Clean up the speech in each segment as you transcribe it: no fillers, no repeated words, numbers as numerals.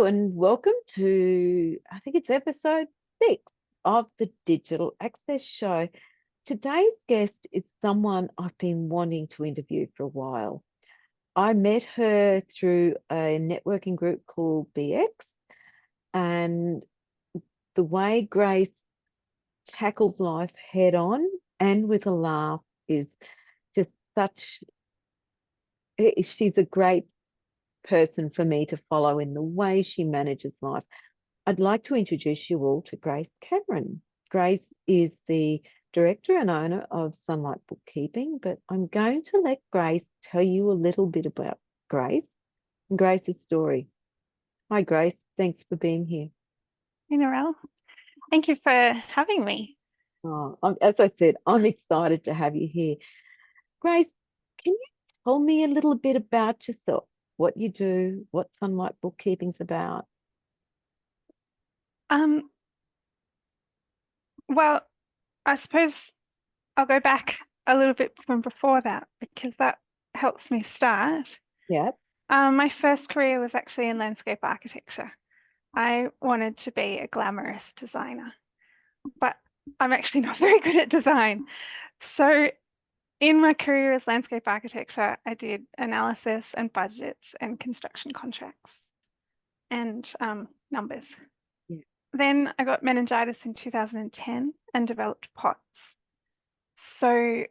and welcome to, I think it's episode 6 of the Digital Access Show. Today's guest is someone I've been wanting to interview for a while. I met her through a networking group called BX, and the way Grace tackles life head on and with a laugh is just such, she's a great person for me to follow in the way she manages life. I'd like to introduce you all to Grace Cameron. Grace is the director and owner of Sunlight Bookkeeping, but I'm going to let Grace tell you a little bit about Grace and Grace's story. Hi, Grace. Thanks for being here. Hey, Narelle. Thank you for having me. As I said, I'm excited to have you here. Grace, can you tell me a little bit about yourself, what you do, what Sunlight Bookkeeping's about? Well, I suppose I'll go back a little bit from before that because that helps me start. Yeah. My first career was actually in landscape architecture. I wanted to be a glamorous designer, but I'm actually not very good at design. So in my career as landscape architecture, I did analysis and budgets and construction contracts and numbers. Yeah. Then I got meningitis in 2010 and developed POTS. So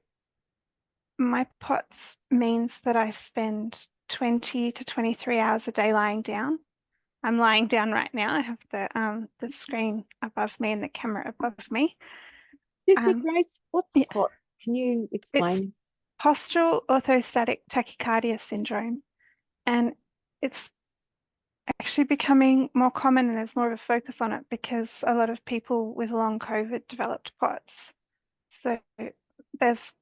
my POTS means that I spend 20 to 23 hours a day lying down. I'm lying down right now. I have the screen above me and the camera above me. Grace, what's Yeah, POT? Can you it's explain? postural orthostatic tachycardia syndrome, and it's actually becoming more common and there's more of a focus on it because a lot of people with long COVID developed POTS. So there's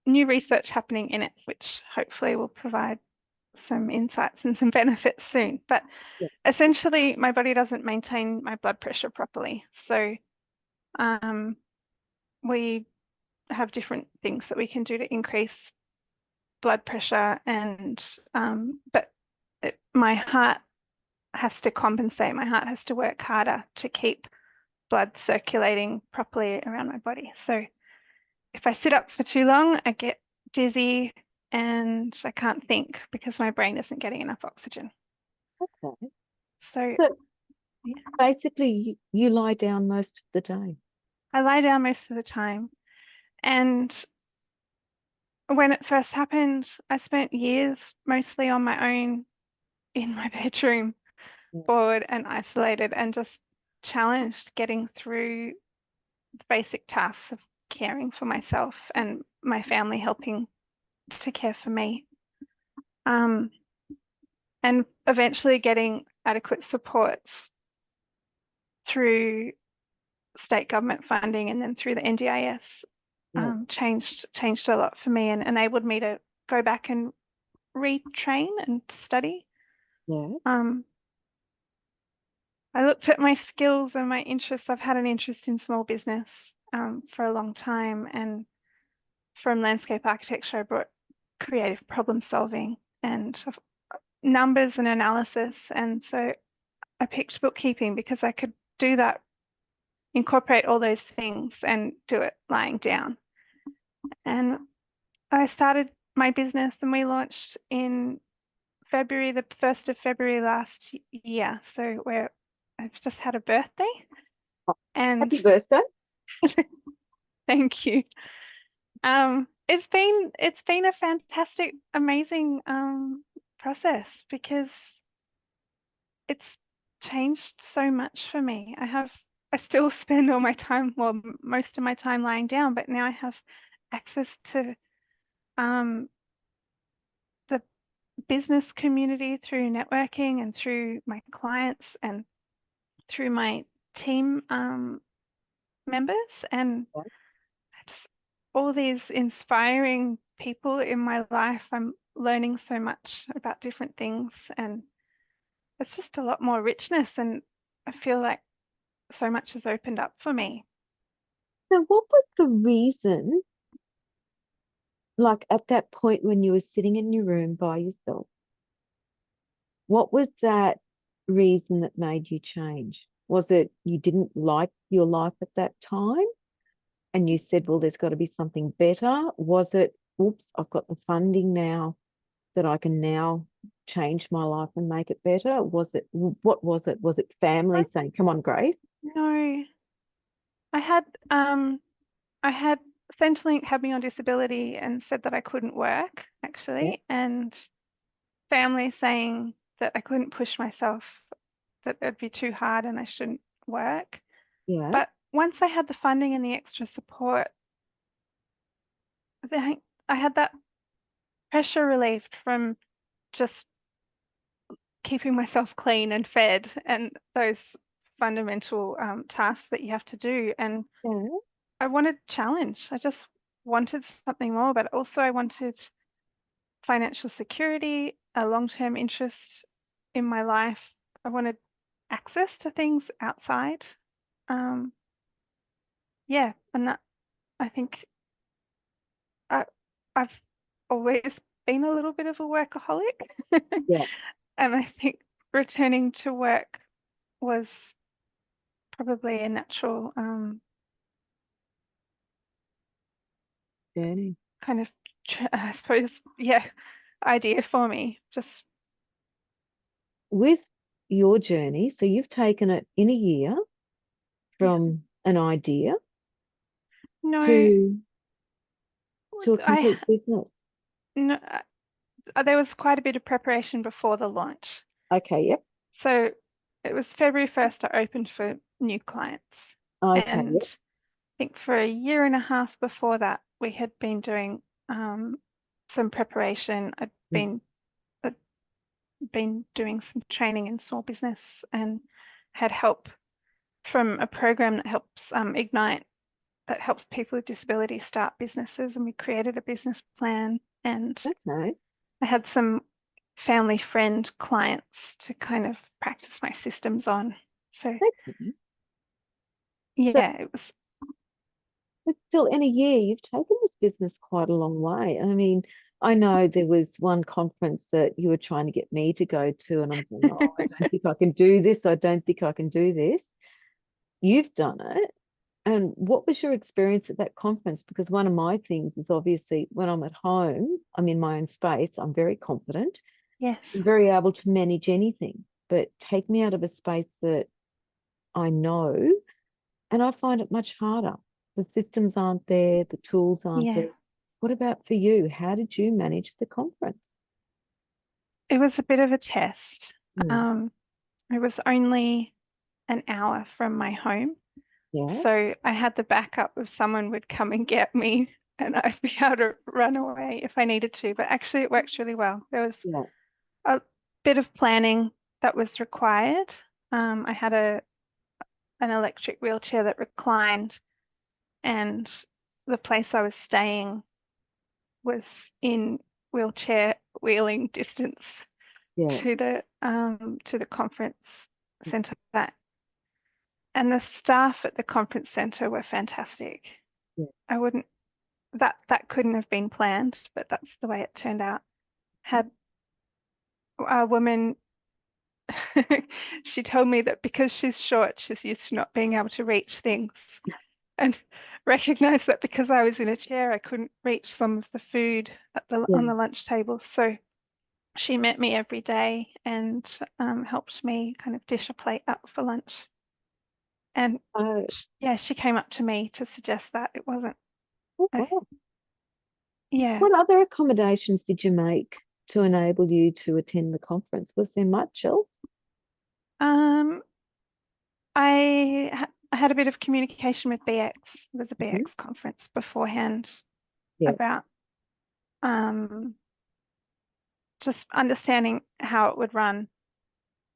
new research happening in it, which hopefully will provide some insights and some benefits soon. But Yeah. essentially, my body doesn't maintain my blood pressure properly. So we have different things that we can do to increase blood pressure, and my heart has to compensate. My heart has to work harder to keep blood circulating properly around my body. So if I sit up for too long, I get dizzy and I can't think because my brain isn't getting enough oxygen. Okay. So So yeah, basically, you lie down most of the day. I lie down most of the time. And when it first happened, I spent years mostly on my own in my bedroom, Yeah. bored and isolated, and just challenged getting through the basic tasks of caring for myself and my family helping to care for me. And eventually getting adequate supports through state government funding and then through the NDIS Yeah. changed a lot for me and enabled me to go back and retrain and study. Yeah. I looked at my skills and my interests. I've had an interest in small business for a long time, and from landscape architecture, I brought creative problem solving and numbers and analysis. And so I picked bookkeeping because I could do that, incorporate all those things and do it lying down. And I started my business and we launched in February, the 1st of February last year. So I've just had a birthday and Happy birthday. thank you. It's been a fantastic, amazing process because it's changed so much for me. I still spend all my time, well, most of my time lying down, but now I have access to the business community through networking and through my clients and through my team members and Yeah. just all these inspiring people in my life. I'm learning so much about different things and it's just a lot more richness and I feel like so much has opened up for me. So what was the reason, like at that point when you were sitting in your room by yourself? What was that? reason that made you change? Was it you didn't like your life at that time and you said, well, there's got to be something better? Was it, oops, I've got the funding now that I can now change my life and make it better? Was it, what was it? Was it family saying, come on, Grace? No, I had I had Centrelink had me on disability and said that I couldn't work Yeah, actually, and family saying that I couldn't push myself, that it'd be too hard and I shouldn't work. yeah, But once I had the funding and the extra support, I think I had that pressure relieved from just keeping myself clean and fed and those fundamental tasks that you have to do. And yeah, I wanted challenge. I just wanted something more, but also I wanted financial security, a long-term interest in my life. I wanted access to things outside. Um, yeah, and that I think I, I've always been a little bit of a workaholic. yeah, And I think returning to work was probably a natural journey. kind of, I suppose, yeah, idea for me. Just, With your journey, so you've taken it in a year yeah. from an idea No, to a I, complete business. no, there was quite a bit of preparation before the launch. Okay, yep. So it was February 1st, I opened for new clients. Okay, And yep. I think for a year and a half before that, we had been doing some preparation. Mm. I'd been doing some training in small business and had help from a program that helps Ignite, that helps people with disabilities start businesses. And we created a business plan, and Okay, I had some family friend clients to kind of practice my systems on. So okay. So, yeah, it was, but still, in a year, you've taken this business quite a long way. I mean, I know there was one conference that you were trying to get me to go to, and I'm saying, oh, I don't think I can do this. I don't think I can do this. You've done it. And what was your experience at that conference? Because one of my things is obviously when I'm at home, I'm in my own space, I'm very confident, yes. I'm very able to manage anything. But take me out of a space that I know, and I find it much harder. The systems aren't there, the tools aren't Yeah. there. What about for you? How did you manage the conference? It was a bit of a test. Mm, Um, it was only an hour from my home. yeah, So I had the backup of someone would come and get me and I'd be able to run away if I needed to. But actually, it worked really well. There was yeah, a bit of planning that was required. I had an electric wheelchair that reclined, and the place I was staying was in wheelchair wheeling distance yeah, to the conference center. And the staff at the conference center were fantastic. yeah, I wouldn't that couldn't have been planned, but that's the way it turned out. Had a woman, she told me that because she's short, she's used to not being able to reach things, and recognized that because I was in a chair, I couldn't reach some of the food at the yeah. on the lunch table. So she met me every day and helped me kind of dish a plate up for lunch. And Oh, yeah, she came up to me to suggest that it wasn't. oh, A, wow. yeah. What other accommodations did you make to enable you to attend the conference? Was there much else? Um, I had a bit of communication with BX. It was a Mhm. BX conference beforehand Yeah. about um, just understanding how it would run,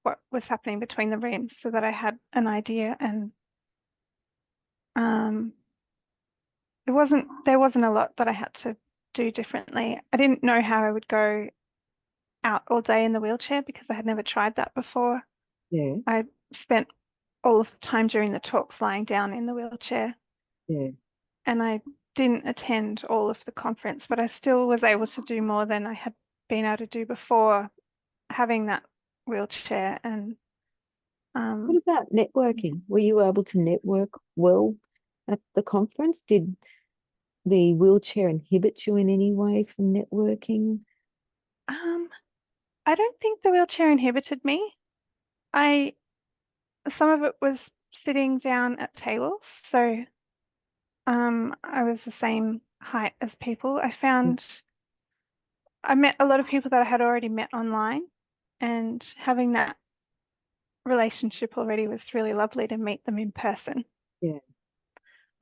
what was happening between the rooms, so that I had an idea. And um, there wasn't a lot that I had to do differently. I didn't know how I would go out all day in the wheelchair because I had never tried that before. Yeah. I spent all of the time during the talks lying down in the wheelchair, Yeah. and I didn't attend all of the conference, but I still was able to do more than I had been able to do before having that wheelchair. And What about Yeah. networking? Were you able to network well at the conference? Did the wheelchair inhibit you in any way from networking? Um, I don't think the wheelchair inhibited me. I Some of it was sitting down at tables, so I was the same height as people. I met a lot of people that I had already met online, and having that relationship already was really lovely to meet them in person. Yeah,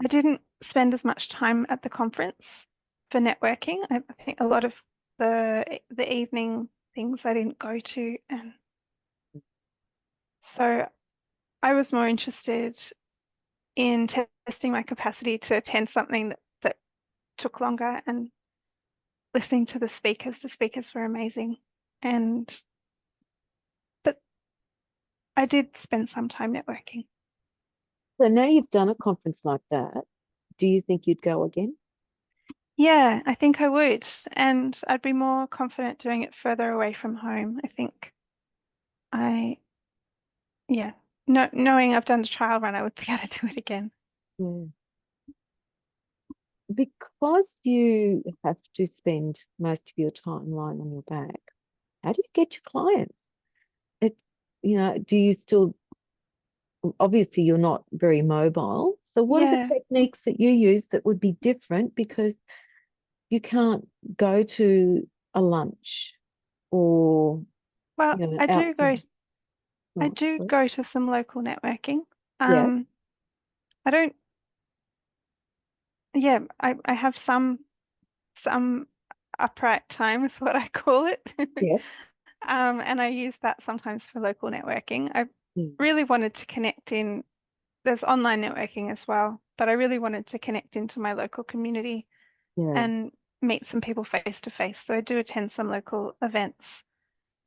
I didn't spend as much time at the conference for networking. I think a lot of the evening things I didn't go to, and so I was more interested in testing my capacity to attend something that took longer and listening to the speakers. The speakers were amazing. And but I did spend some time networking. so now you've done a conference like that, do you think you'd go again? Yeah, I think I would. And I'd be more confident doing it further away from home. I think I, yeah, no, knowing I've done the trial run, I would be able to do it again. Yeah. Because you have to spend most of your time lying on your back, how do you get your clients? It's, do you still, obviously you're not very mobile. So what are the Yeah. techniques that you use that would be different because you can't go to a lunch or, Well, out to, I oh, do sorry. go to some local networking. Yeah, Um, I don't, yeah, I have some upright time is what I call it. yeah, And I use that sometimes for local networking. I mm, really wanted to connect in, there's online networking as well, but I really wanted to connect into my local community yeah, and meet some people face to face. So I do attend some local events.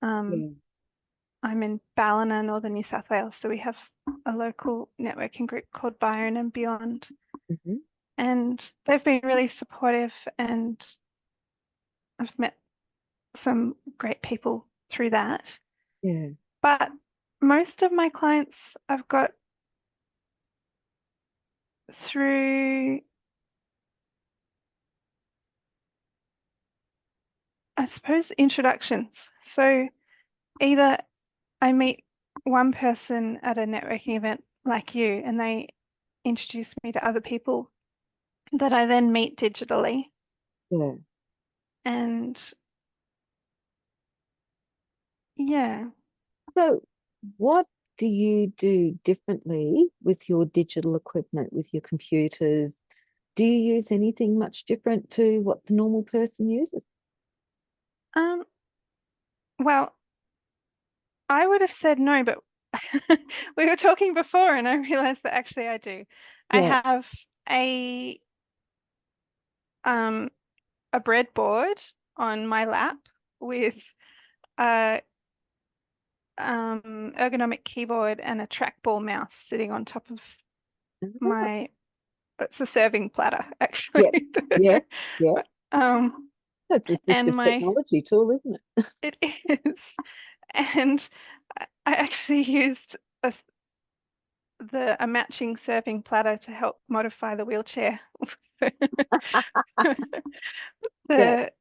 Um, yeah. I'm in Ballina, Northern New South Wales, so we have a local networking group called Byron and Beyond. Hmm. And they've been really supportive, and I've met some great people through that. Yeah. But most of my clients I've got through, I suppose, introductions. So either I meet one person at a networking event like you, and they introduce me to other people that I then meet digitally. Yeah. And yeah, So, what do you do differently with your digital equipment, with your computers? Do you use anything much different to what the normal person uses? um, well, I would have said no, but we were talking before and I realized that actually I do. I Yeah. have um a breadboard on my lap with a ergonomic keyboard and a trackball mouse sitting on top of Ah, my, it's a serving platter yeah. actually. Yeah. Yeah. um That's and assistive my technology tool, isn't it? it is, and I actually used a matching serving platter to help modify the wheelchair. Yeah. The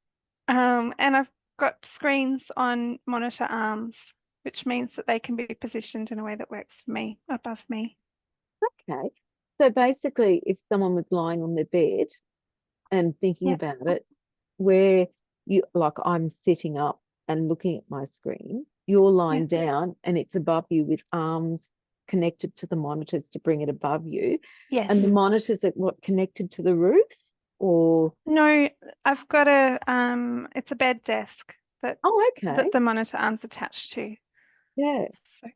and I've got screens on monitor arms, which means that they can be positioned in a way that works for me, above me. Okay. So basically, if someone was lying on their bed and thinking Yep. about it, where you like I'm sitting up and looking at my screen, you're lying Yep. down and it's above you with arms connected to the monitors to bring it above you. And the Yes. monitors are what connected to the roof or No, I've got it's a bed desk oh okay. that the monitor arm's attached to. Yeah. So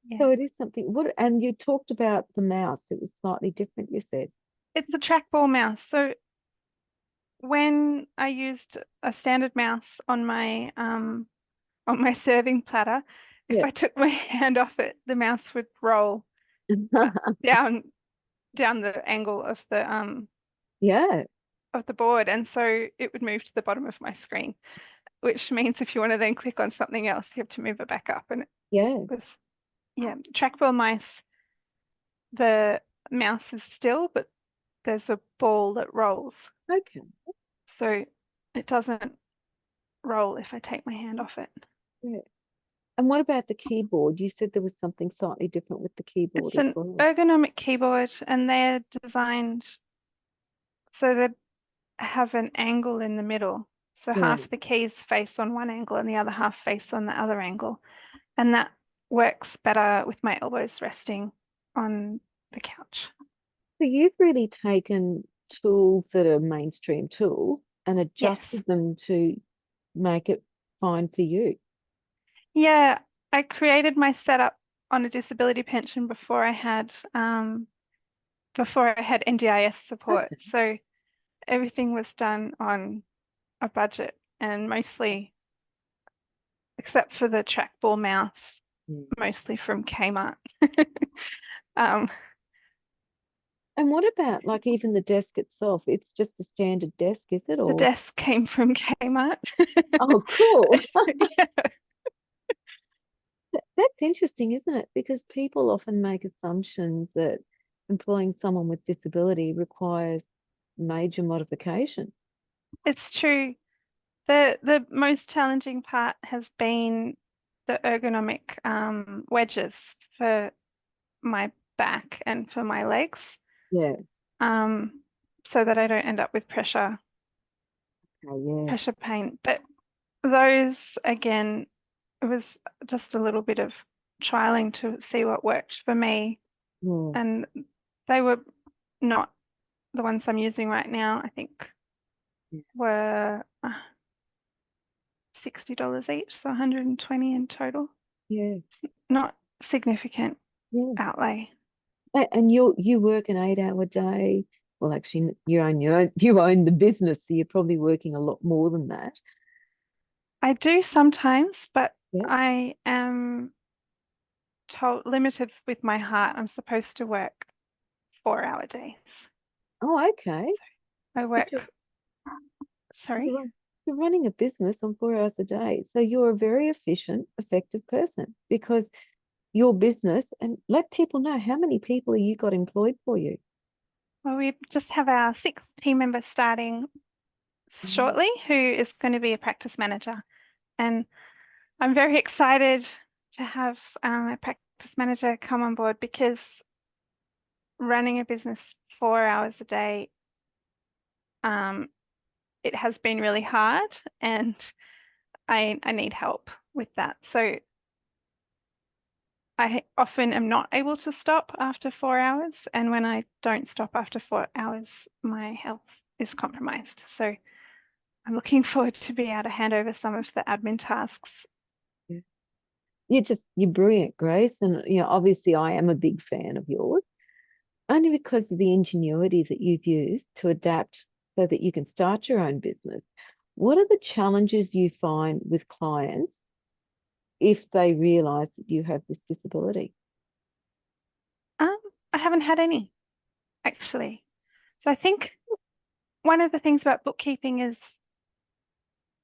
yeah. So it is something what and you talked about the mouse. It was slightly different, you said. It's a trackball mouse. So when I used a standard mouse on my serving platter, if Yeah. I took my hand off it, the mouse would roll down the angle Yeah. of the board, and so it would move to the bottom of my screen, which means if you want to then click on something else, you have to move it back up, and it Yeah. was. yeah, trackball mice, the mouse is still, but there's a ball that rolls. Okay. So it doesn't roll if I take my hand off it. Yeah. And what about the keyboard? You said there was something slightly different with the keyboard It's as an well. ergonomic keyboard and they're designed so they have an angle in the middle. So Yeah. half the keys face on one angle and the other half face on the other angle. And that works better with my elbows resting on the couch. So you've really taken tools that are mainstream tools and Yes. adjusted them to make it fine for you. Yeah, I created my setup on a disability pension before I had NDIS support. Okay. So everything was done on a budget and mostly, except for the trackball mouse, Mm. mostly from Kmart. Um, And what about like even the desk itself? It's just a standard desk, is it? the Or desk came from Kmart. oh, cool. Yeah, That's interesting, isn't it? Because people often make assumptions that employing someone with disability requires major modifications. it's true. The most challenging part has been the ergonomic wedges for my back and for my legs, Yeah. um, so that I don't end up with Oh, yeah. pressure pain. But those again, it was just a little bit of trialing to see what worked for me, Yeah. and they were not the ones I'm using right now. I think Yeah. were $60 each, so 120 in total. Yeah. Not significant Yeah. outlay. And you work an 8 hour day. Well, actually, you own the business, so you're probably working a lot more than that. I do sometimes, but Yeah. I am told limited with my heart. I'm supposed to work 4-hour days. Oh, okay. I But you're work, sorry. you're, run- you're running a business on 4 hours a day, so you're a very efficient, effective person because your business and let people know how many people you got employed for you. Well, we just have our sixth team member starting Mm. shortly, who is going to be a practice manager. And I'm very excited to have a practice manager come on board because running a business 4 hours a day, um, it has been really hard and I need help with that. So I often am not able to stop after 4 hours. And when I don't stop after 4 hours, my health is compromised. So I'm looking forward to be able to hand over some of the admin tasks. Yeah. You're brilliant, Grace. And obviously I am a big fan of yours, only because of the ingenuity that you've used to adapt so that you can start your own business. What are the challenges you find with clients if they realize that you have this disability? Um, I haven't had any actually. So I think one of the things about bookkeeping is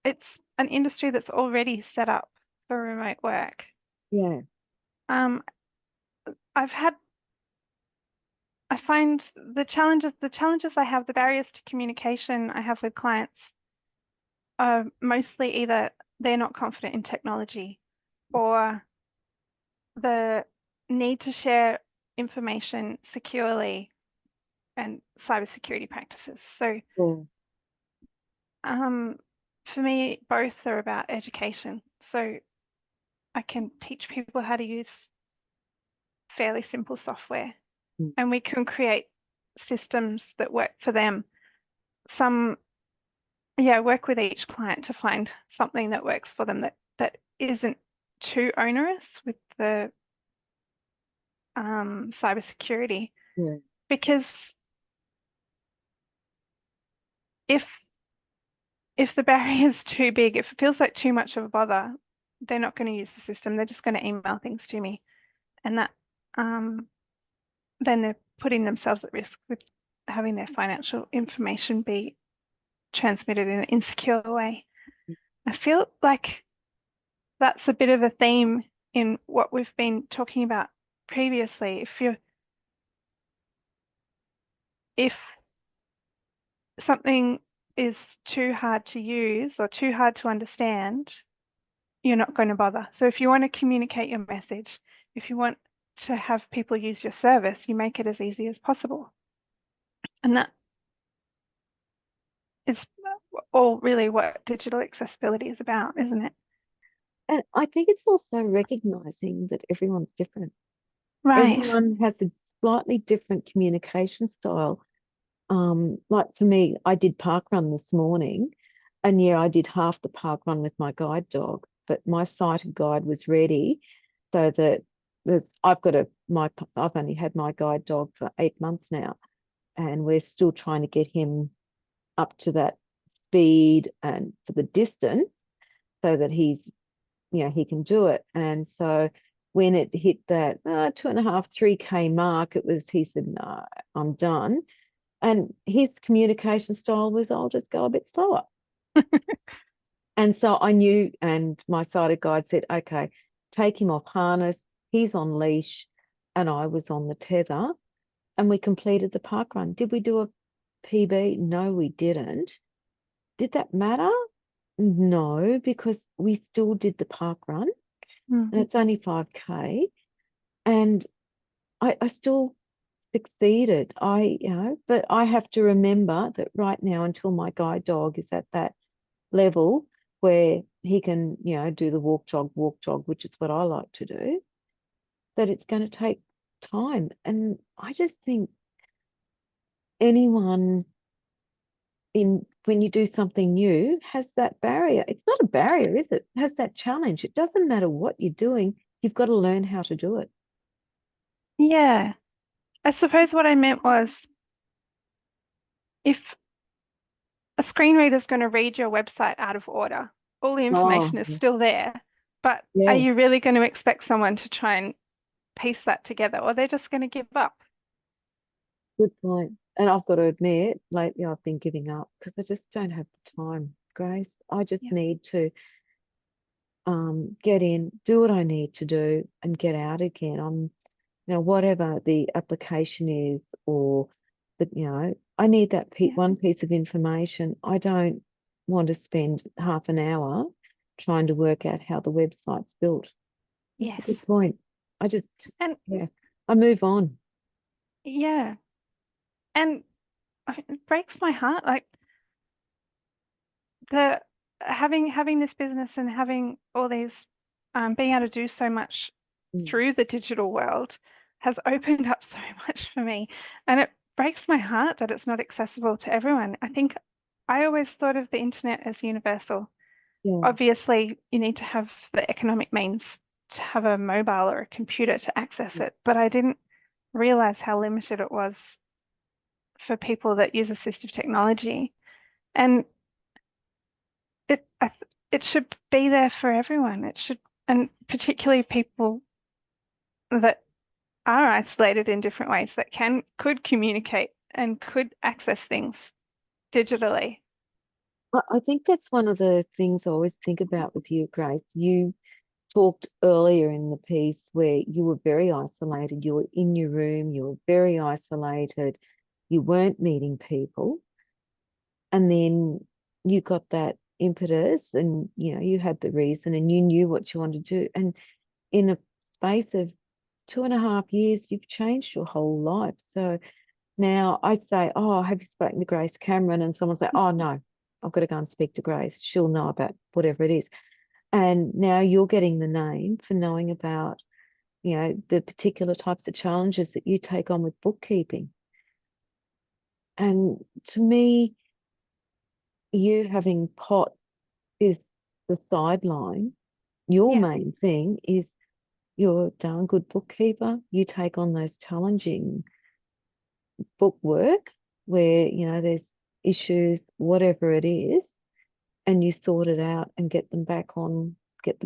it's an industry that's already set up for remote work. Yeah, Um, I've had I find the challenges I have, the barriers to communication I have with clients are mostly either they're not confident in technology or the need to share information securely and cybersecurity practices. So yeah, um, for me, both are about education. So I can teach people how to use fairly simple software mm, and we can create systems that work for them. Some Yeah, work with each client to find something that works for them that isn't too onerous with the cybersecurity. yeah, Because if if the barrier is too big, if it feels like too much of a bother, they're not going to use the system. They're just going to email things to me, and that um, then they're putting themselves at risk with having their financial information be transmitted in an insecure way. I feel like that's a bit of a theme in what we've been talking about previously. If something is too hard to use or too hard to understand, you're not going to bother. So if you want to communicate your message, if you want to have people use your service, you make it as easy as possible. And that is all really what digital accessibility is about, isn't it? And I think it's also recognizing that everyone's different. Right. Everyone has a slightly different communication style. Like for me, I did park run this morning, and yeah, I did half the park run with my guide dog, but my sighted guide was ready, so that I've only had my guide dog for 8 months now, and we're still trying to get him up to that speed and for the distance so that he can do it. And so when it hit that 2.5, 3K mark, he said, no, I'm done. And his communication style was, I'll just go a bit slower. And so I knew, and my sighted guide said, okay, take him off harness. He's on leash, and I was on the tether, and we completed the park run. Did we do a PB? No, we didn't. Did that matter? No, because we still did the park run, and it's only 5K. And I still succeeded. But I have to remember that right now, until my guide dog is at that level where he can, do the walk jog, which is what I like to do, that it's going to take time. And I just think anyone when you do something new has that barrier. It's not a barrier, is it? It has that challenge. It doesn't matter what you're doing, you've got to learn how to do it. Yeah. I suppose what I meant was if a screen reader is going to read your website out of order, all the Oh, information is still there, but are yeah, you really going to expect someone to try and piece that together, or they're just going to give up? good point. And I've got to admit, lately I've been giving up because I just don't have the time, Grace. I just Yeah. need to get in, do what I need to do, and get out again. Whatever the application is, or I need that Yeah. one piece of information. I don't want to spend half an hour trying to work out how the website's built. That's a good Yes. point. I just, And yeah, I move on. yeah. And it breaks my heart. Like the having this business and having all these being able to do so much Mm, through the digital world has opened up so much for me. And it breaks my heart that it's not accessible to everyone. I think I always thought of the internet as universal. yeah, Obviously, you need to have the economic means to have a mobile or a computer to access it, but I didn't realize how limited it was for people that use assistive technology. And it should be there for everyone. It should, and particularly people that are isolated in different ways that could communicate and could access things digitally. I think that's one of the things I always think about with you, Grace. You talked earlier in the piece where you were very isolated. You were in your room, you were very isolated, you weren't meeting people. And then you got that impetus, and you had the reason, and you knew what you wanted to do. And in a space of 2.5 years, you've changed your whole life. So now I'd say, oh, have you spoken to Grace Cameron? And someone's like, oh no, I've got to go and speak to Grace. She'll know about whatever it is. And now you're getting the name for knowing about, the particular types of challenges that you take on with bookkeeping. And to me, you having pot is the sideline. Your Yeah. main thing is you're a darn good bookkeeper. You take on those challenging book work where, there's issues, whatever it is, and you sort it out and get the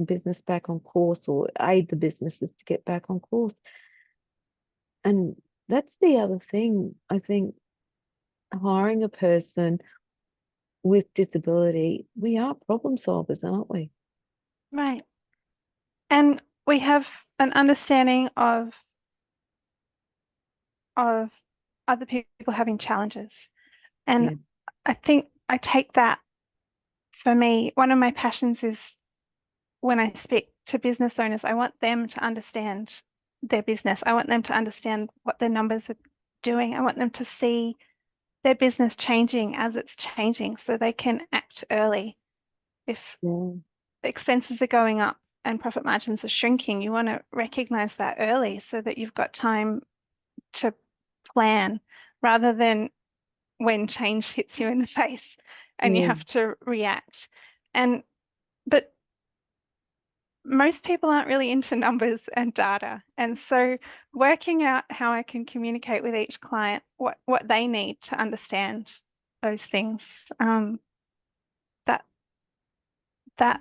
business back on course, or aid the businesses to get back on course. And that's the other thing. I think hiring a person with disability, we are problem solvers, aren't we? Right. And we have an understanding of other people having challenges. And Yeah. I think I take that, for me, one of my passions is when I speak to business owners, I want them to understand their business. I want them to understand what their numbers are doing. I want them to see their business changing as it's changing so they can act early. If Yeah. expenses are going up and profit margins are shrinking, you want to recognize that early so that you've got time to plan rather than when change hits you in the face and you Yeah. have to react. And but most people aren't really into numbers and data. And so working out how I can communicate with each client what they need to understand those things, that that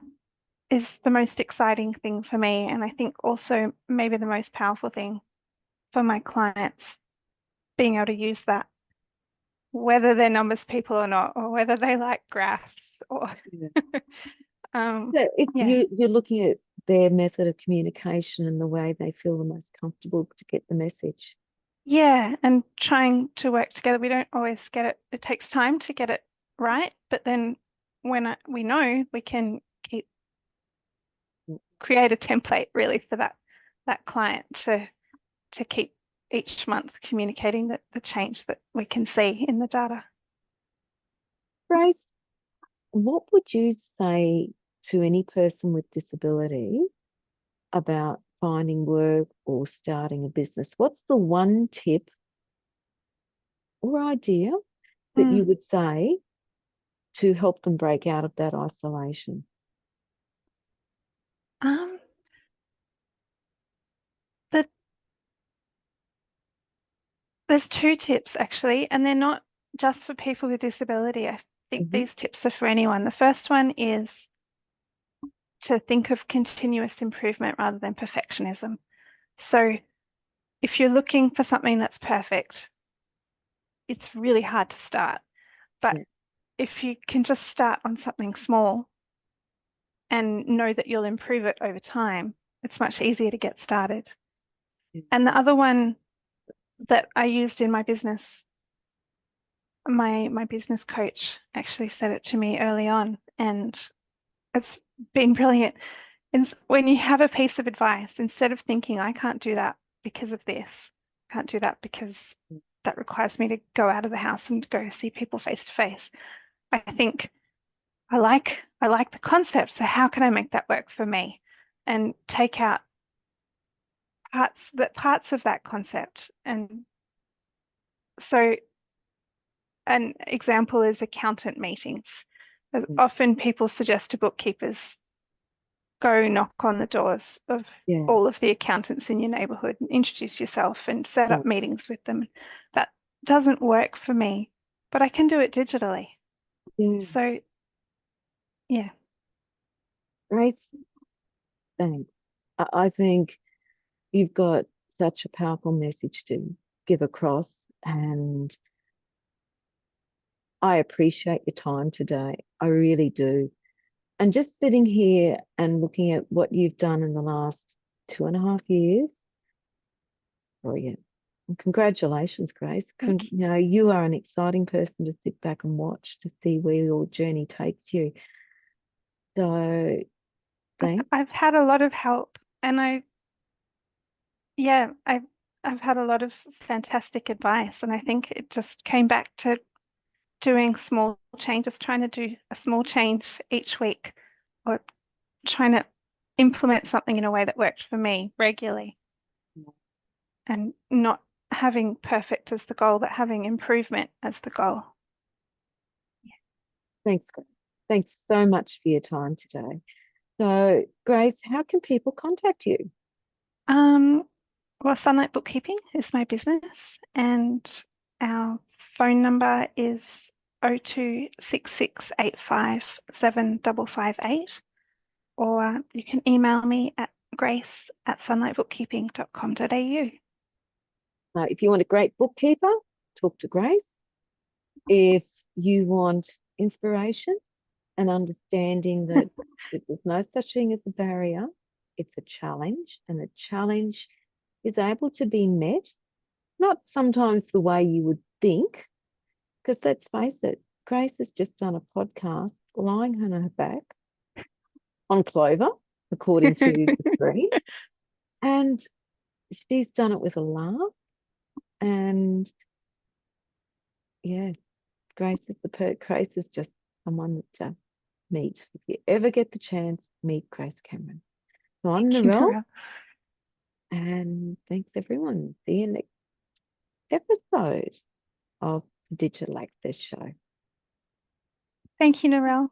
is the most exciting thing for me. And I think also maybe the most powerful thing for my clients, being able to use that, whether they're numbers people or not, or whether they like graphs or Yeah. um, So yeah. you're looking at their method of communication and the way they feel the most comfortable to get the message. Yeah, and trying to work together. We don't always get it. It takes time to get it right, but then when we know, we can create a template really for that client to keep each month communicating the change that we can see in the data. Grace, what would you say to any person with disability about finding work or starting a business? What's the one tip or idea that Mm. you would say to help them break out of that isolation? Um, the, there's two tips actually, and they're not just for people with disability. I think Hmm. these tips are for anyone. The first one is to think of continuous improvement rather than perfectionism. So if you're looking for something that's perfect, it's really hard to start. But Yeah. if you can just start on something small and know that you'll improve it over time, it's much easier to get started. Yeah. And the other one that I used in my business, my business coach actually said it to me early on, and it's been brilliant. And when you have a piece of advice, instead of thinking, I can't do that because of this, can't do that because that requires me to go out of the house and go see people face to face. I think I like the concept, so how can I make that work for me? And take out parts of that concept. And so an example is accountant meetings. Often people suggest to bookkeepers, go knock on the doors of Yeah. all of the accountants in your neighborhood and introduce yourself and set Yeah. up meetings with them. That doesn't work for me, but I can do it digitally. Yeah. So, yeah. Great. Thanks. I think you've got such a powerful message to give across, and I appreciate your time today. I really do. And just sitting here and looking at what you've done in the last 2.5 years, brilliant. And congratulations, Grace. Thank you. You are an exciting person to sit back and watch to see where your journey takes you. So thanks. I've had a lot of help, and yeah, I've had a lot of fantastic advice, and I think it just came back to doing small changes, trying to do a small change each week, or trying to implement something in a way that worked for me regularly, and not having perfect as the goal, but having improvement as the goal. Thanks, Grace. Thanks so much for your time today. So, Grace, how can people contact you? Um, well, Sunlight Bookkeeping is my business, and our phone number is 0266857558, or you can email me at grace@sunlightbookkeeping.com.au. If you want a great bookkeeper, talk to Grace. If you want inspiration and understanding that there's no such thing as a barrier, it's a challenge, and a challenge is able to be met, not sometimes the way you would think, because let's face it, Grace has just done a podcast lying on her back on Clover, according to the screen, and she's done it with a laugh. And yeah, Grace is just someone to meet. If you ever get the chance, meet Grace Cameron. So I'm Thank you, Narelle, Narelle. and thanks everyone. See you next episode of the Digital Access Show. Thank you, Narelle.